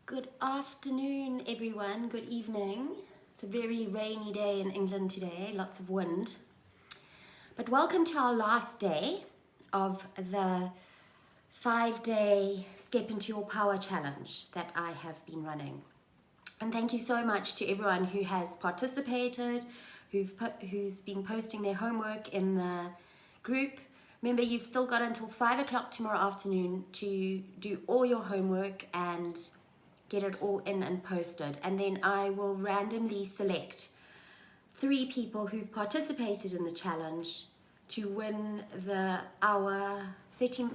Good afternoon, everyone. Good evening. It's a very rainy day in England today, lots of wind. But welcome to our last day of the 5-day Step Into Your Power challenge that I have been running. And thank you so much to everyone who has participated, who's been posting their homework in the group. Remember, you've still got until 5 o'clock tomorrow afternoon to do all your homework and get it all in and posted. And then I will randomly select 3 people who've participated in the challenge to win the hour 60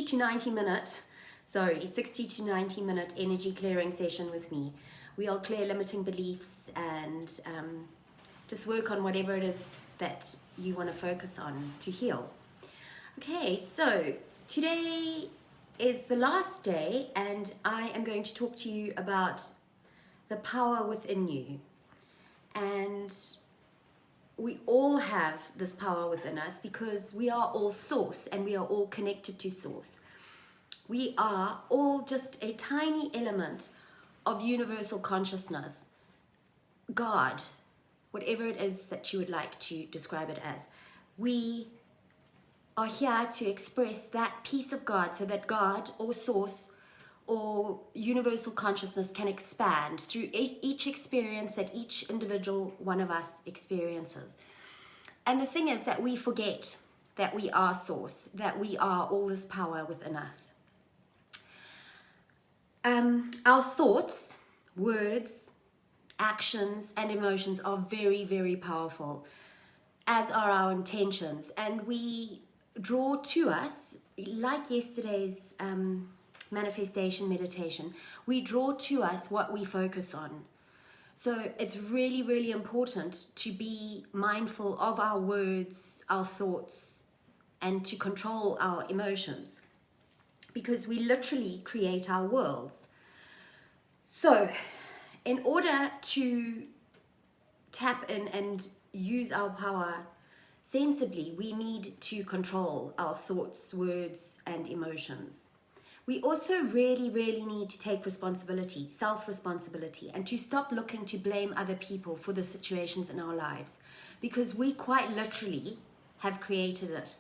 to 90 minute energy clearing session with me. We'll clear limiting beliefs and just work on whatever it is that you want to focus on to heal. Okay, so today is the last day and I am going to talk to you about the power within you. And we all have this power within us because we are all source and we are all connected to source. We are all just a tiny element of universal consciousness, God, whatever it is that you would like to describe it as. We are here to express that piece of God so that God or source or universal consciousness can expand through each experience that each individual one of us experiences. And the thing is that we forget that we are source, that we are all this power within us. Our thoughts, words, actions, and emotions are very, very powerful, as are our intentions. And we draw to us, like yesterday's manifestation meditation, we draw to us what we focus on. So it's really, really important to be mindful of our words, our thoughts, and to control our emotions, because we literally create our worlds. So in order to tap in and use our power sensibly, we need to control our thoughts, words, and emotions. We also really, really need to take responsibility, self-responsibility, and to stop looking to blame other people for the situations in our lives, because we quite literally have created it.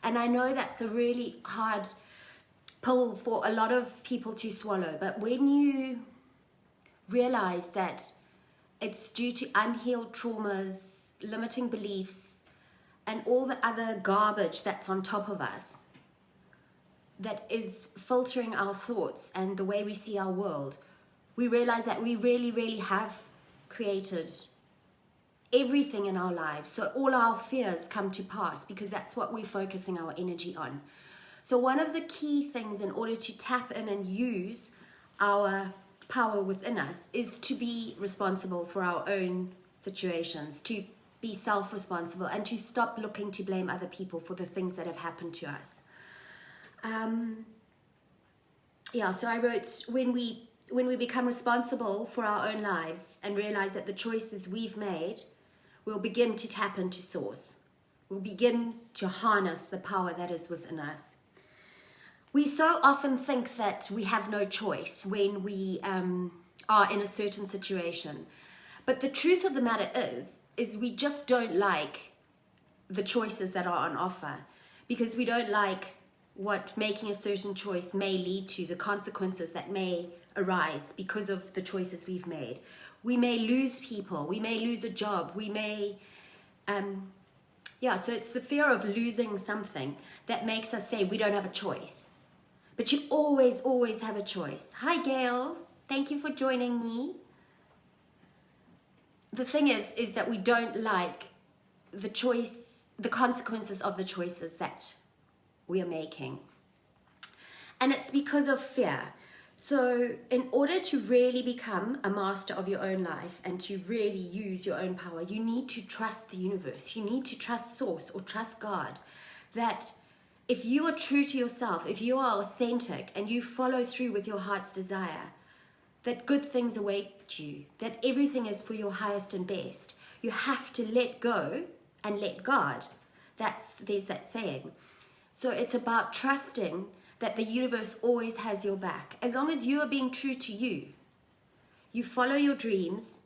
And I know that's a really hard pill for a lot of people to swallow, but when you realize that it's due to unhealed traumas, limiting beliefs, and all the other garbage that's on top of us that is filtering our thoughts and the way we see our world, we realize that we really, really have created everything in our lives. So all our fears come to pass because that's what we're focusing our energy on. So one of the key things in order to tap in and use our power within us is to be responsible for our own situations, to be self-responsible, and to stop looking to blame other people for the things that have happened to us. So I wrote, when we become responsible for our own lives and realize that the choices we've made will begin to tap into source, we'll begin to harness the power that is within us. We so often think that we have no choice when we are in a certain situation. But the truth of the matter is we just don't like the choices that are on offer, because we don't like what making a certain choice may lead to, the consequences that may arise because of the choices we've made. We may lose people, we may lose a job, we may, so it's the fear of losing something that makes us say we don't have a choice. But you always, always have a choice. Hi, Gail. Thank you for joining me. The thing is that we don't like the consequences of the choices that we are making. And it's because of fear. So in order to really become a master of your own life and to really use your own power, you need to trust the universe. You need to trust source or trust God, that if you are true to yourself, if you are authentic and you follow through with your heart's desire, that good things await you, that everything is for your highest and best. You have to let go and let God. There's that saying. So it's about trusting that the universe always has your back. As long as you are being true to you, you follow your dreams,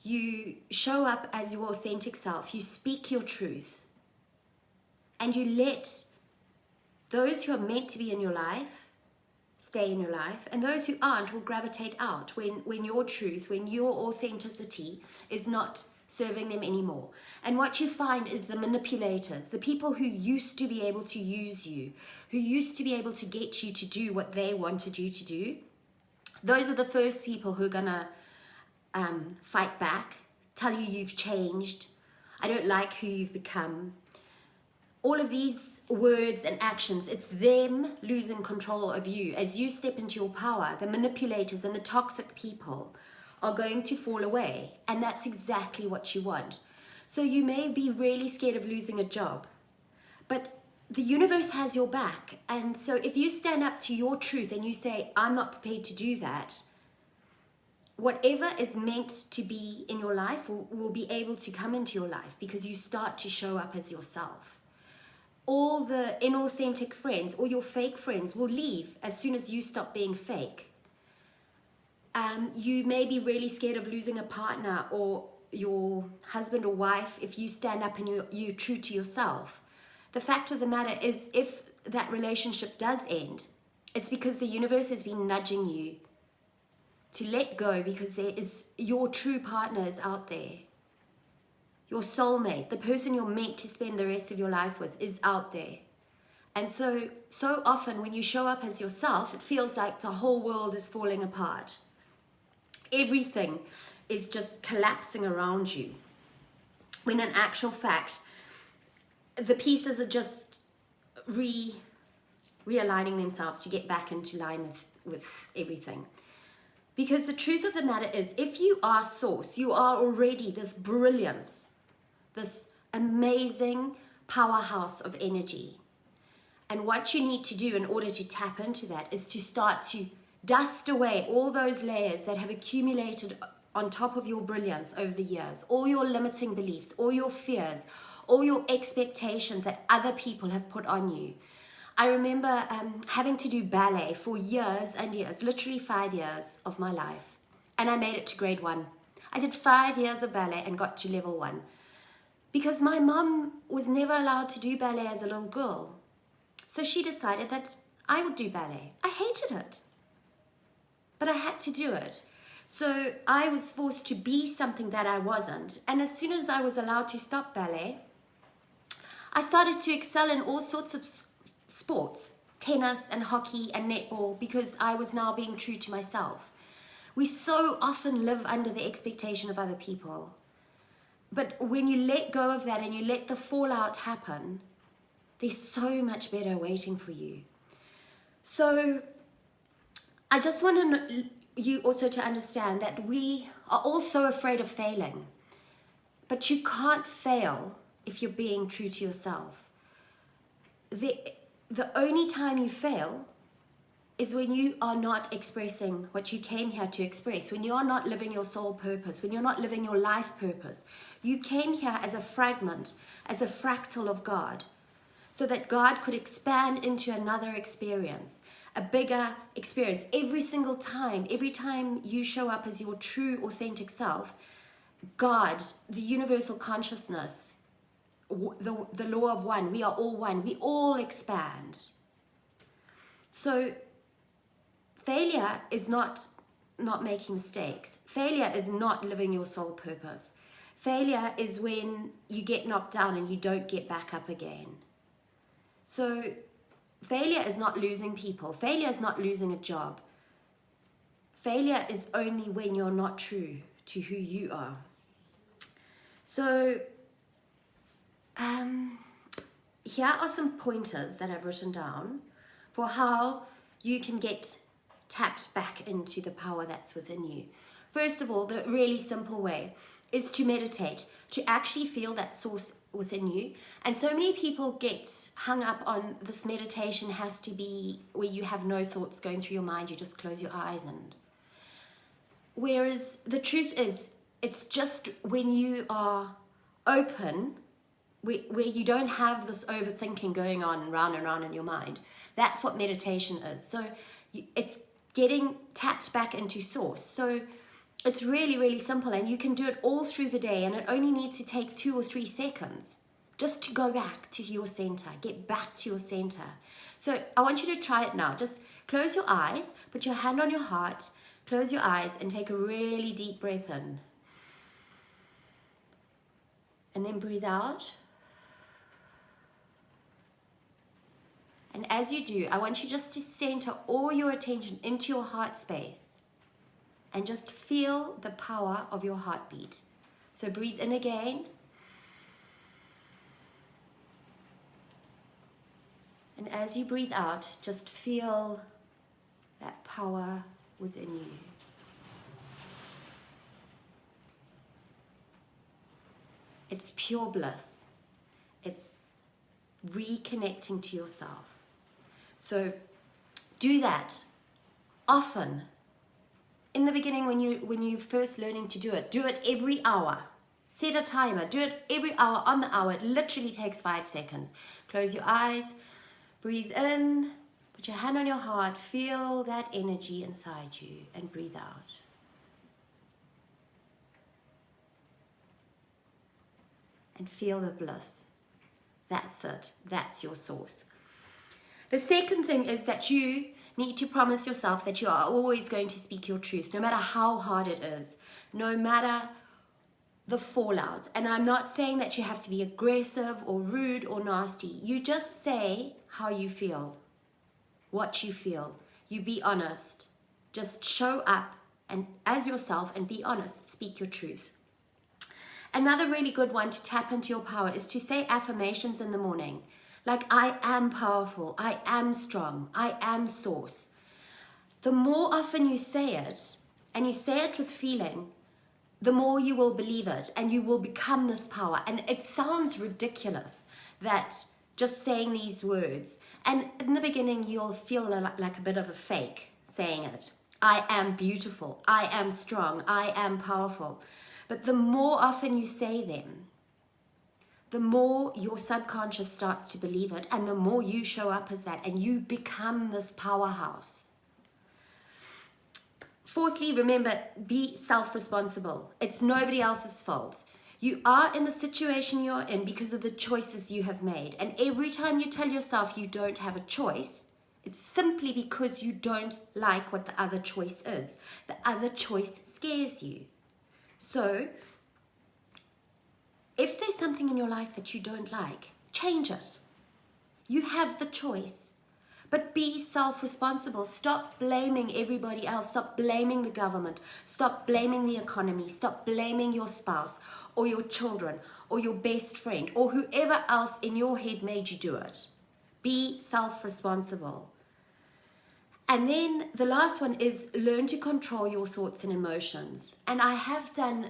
you show up as your authentic self, you speak your truth, and you let those who are meant to be in your life stay in your life, and those who aren't will gravitate out when your truth, when your authenticity is not serving them anymore. And what you find is the manipulators, the people who used to be able to use you, who used to be able to get you to do what they wanted you to do, those are the first people who are gonna fight back, tell you you've changed, I don't like who you've become. All of these words and actions, it's them losing control of you. As you step into your power, the manipulators and the toxic people are going to fall away. And that's exactly what you want. So you may be really scared of losing a job, but the universe has your back. And so if you stand up to your truth and you say, I'm not prepared to do that, whatever is meant to be in your life will be able to come into your life because you start to show up as yourself. All the inauthentic friends or your fake friends will leave as soon as you stop being fake. You may be really scared of losing a partner or your husband or wife if you stand up and you're true to yourself. The fact of the matter is, if that relationship does end, it's because the universe has been nudging you to let go, because your true partner is out there. Your soulmate, the person you're meant to spend the rest of your life with, is out there. And so often when you show up as yourself, it feels like the whole world is falling apart. Everything is just collapsing around you. When in actual fact, the pieces are just realigning themselves to get back into line with everything. Because the truth of the matter is, if you are source, you are already this brilliance, this amazing powerhouse of energy. And what you need to do in order to tap into that is to start to dust away all those layers that have accumulated on top of your brilliance over the years, all your limiting beliefs, all your fears, all your expectations that other people have put on you. I remember having to do ballet for years and years, literally 5 years of my life. And I made it to grade 1. I did 5 years of ballet and got to level 1. Because my mum was never allowed to do ballet as a little girl. So she decided that I would do ballet. I hated it, but I had to do it. So I was forced to be something that I wasn't. And as soon as I was allowed to stop ballet, I started to excel in all sorts of sports, tennis and hockey and netball, because I was now being true to myself. We so often live under the expectation of other people. But when you let go of that and you let the fallout happen, there's so much better waiting for you. So I just want you also to understand that we are all so afraid of failing. But you can't fail if you're being true to yourself. The only time you fail is when you are not expressing what you came here to express, when you are not living your soul purpose, when you're not living your life purpose. You came here as a fragment, as a fractal of God, so that God could expand into another experience, a bigger experience. Every single time, every time you show up as your true, authentic self, God, the universal consciousness, the law of one, we are all one, we all expand. So failure is not making mistakes. Failure is not living your soul purpose. Failure is when you get knocked down and you don't get back up again. So failure is not losing people. Failure is not losing a job. Failure is only when you're not true to who you are. So here are some pointers that I've written down for how you can get tapped back into the power that's within you. First of all, the really simple way is to meditate, to actually feel that source within you. And so many people get hung up on this meditation has to be where you have no thoughts going through your mind, you just close your eyes. And whereas the truth is, it's just when you are open where you don't have this overthinking going on round and round in your mind. That's what meditation is. So it's getting tapped back into source. So it's really, really simple, and you can do it all through the day, and it only needs to take 2 or 3 seconds just to go back to your center, get back to your center. So I want you to try it now. Just close your eyes, put your hand on your heart, close your eyes, and take a really deep breath in. And then breathe out. And as you do, I want you just to center all your attention into your heart space and just feel the power of your heartbeat. So breathe in again. And as you breathe out, just feel that power within you. It's pure bliss. It's reconnecting to yourself. So do that often. In the beginning, when you're first learning to do it every hour. Set a timer. Do it every hour on the hour. It literally takes 5 seconds. Close your eyes. Breathe in. Put your hand on your heart. Feel that energy inside you and breathe out. And feel the bliss. That's it. That's your source. The second thing is that you need to promise yourself that you are always going to speak your truth, no matter how hard it is, no matter the fallout. And I'm not saying that you have to be aggressive or rude or nasty. You just say how you feel, what you feel. You be honest. Just show up and as yourself and be honest. Speak your truth. Another really good one to tap into your power is to say affirmations in the morning. Like, I am powerful, I am strong, I am source. The more often you say it, and you say it with feeling, the more you will believe it, and you will become this power. And it sounds ridiculous that just saying these words, and in the beginning you'll feel like a bit of a fake saying it. I am beautiful, I am strong, I am powerful. But the more often you say them, the more your subconscious starts to believe it, and the more you show up as that, and you become this powerhouse. Fourthly, remember, be self-responsible. It's nobody else's fault. You are in the situation you're in because of the choices you have made. And every time you tell yourself you don't have a choice, it's simply because you don't like what the other choice is. The other choice scares you. So, if there's something in your life that you don't like, change it. You have the choice. But be self-responsible. Stop blaming everybody else. Stop blaming the government. Stop blaming the economy. Stop blaming your spouse or your children or your best friend or whoever else in your head made you do it. Be self-responsible. And then the last one is learn to control your thoughts and emotions. And I have done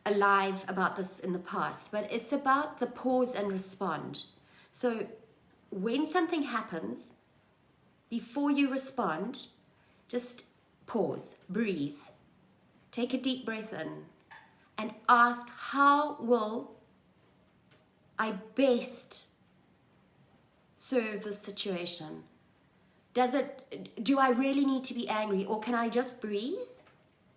a live about this in the past, but it's about the pause and respond. So when something happens, before you respond, just pause, breathe, take a deep breath in, and ask, how will I best serve this situation? Do I really need to be angry, or can I just breathe?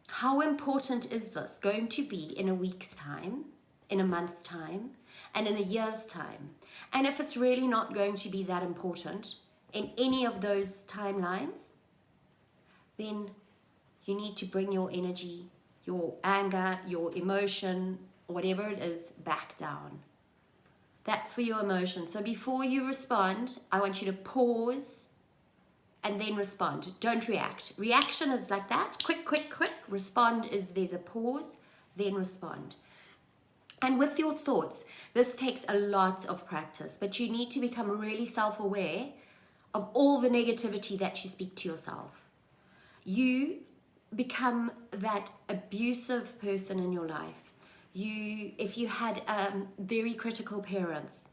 How important is this going to be in a week's time, in a month's time, and in a year's time? And if it's really not going to be that important in any of those timelines, then you need to bring your energy, your anger, your emotion, whatever it is, back down. That's for your emotions. So before you respond, I want you to pause and then respond. Don't react. Reaction is like that, quick, quick, quick. Respond is there's a pause, then respond. And with your thoughts, this takes a lot of practice, but you need to become really self-aware of all the negativity that you speak to yourself. You become that abusive person in your life. If you had very critical parents,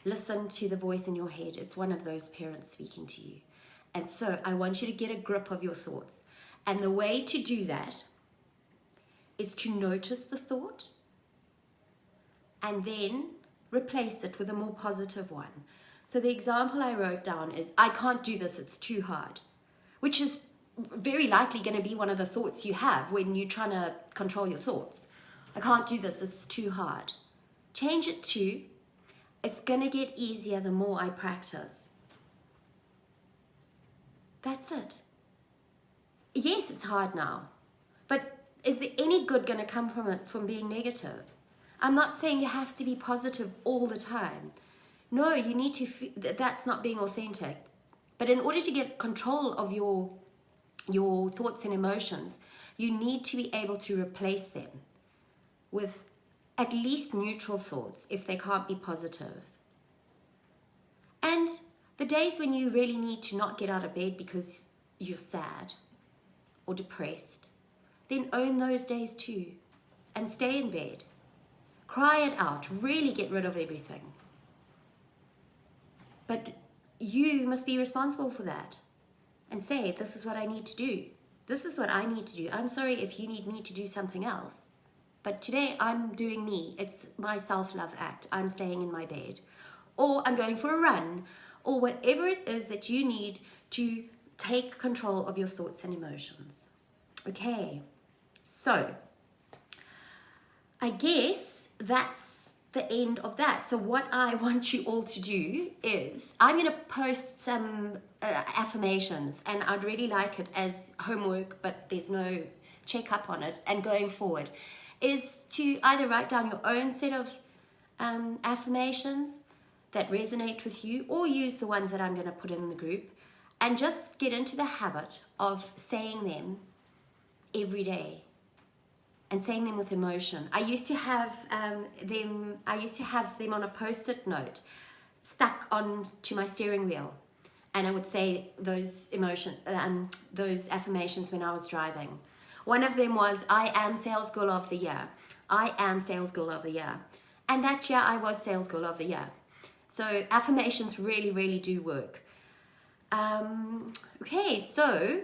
listen to the voice in your head. It's one of those parents speaking to you. And so I want you to get a grip of your thoughts. And the way to do that is to notice the thought, and then replace it with a more positive one. So the example I wrote down is, I can't do this, it's too hard, which is very likely going to be one of the thoughts you have when you're trying to control your thoughts. I can't do this, it's too hard. Change it to, it's going to get easier the more I practice. That's it. Yes, it's hard now, but is there any good going to come from it from being negative? I'm not saying you have to be positive all the time. No, you need to, that's not being authentic. But in order to get control of your thoughts and emotions, you need to be able to replace them with at least neutral thoughts if they can't be positive. And the days when you really need to not get out of bed because you're sad or depressed, then own those days too and stay in bed. Cry it out, really get rid of everything. But you must be responsible for that and say, this is what I need to do. This is what I need to do. I'm sorry if you need me to do something else. But today I'm doing me. It's my self-love act. I'm staying in my bed. Or I'm going for a run. Or whatever it is that you need to take control of your thoughts and emotions. Okay, so I guess that's the end of that. So what I want you all to do is, I'm going to post some affirmations, and I'd really like it as homework, but there's no check-up on it, and going forward, is to either write down your own set of affirmations that resonate with you, or use the ones that I'm going to put in the group, and just get into the habit of saying them every day. And saying them with emotion. I used to have them on a post-it note stuck onto my steering wheel, and I would say those affirmations when I was driving. One of them was, I am Sales Girl of the Year. I am Sales Girl of the Year. And that year I was Sales Girl of the Year. So affirmations really, really do work. Okay, so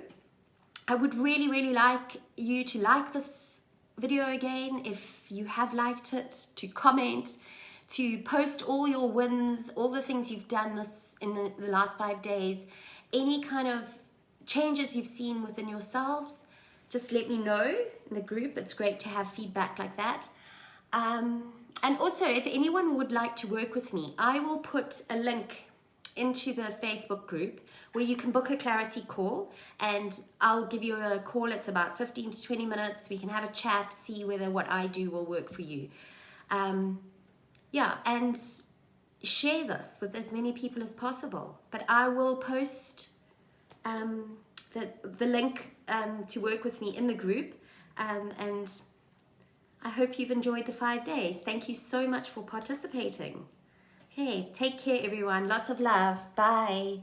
I would really, really like you to like this video again, if you have liked it, to comment, to post all your wins, all the things you've done in the last 5 days, any kind of changes you've seen within yourselves. Just let me know in the group. It's great to have feedback like that. And also, if anyone would like to work with me, I will put a link into the Facebook group where you can book a clarity call, and I'll give you a call. It's about 15 to 20 minutes. We can have a chat, see whether what I do will work for you. Yeah, and share this with as many people as possible. But I will post the link to work with me in the group, and I hope you've enjoyed the 5 days. Thank you so much for participating. Okay, take care everyone. Lots of love. Bye.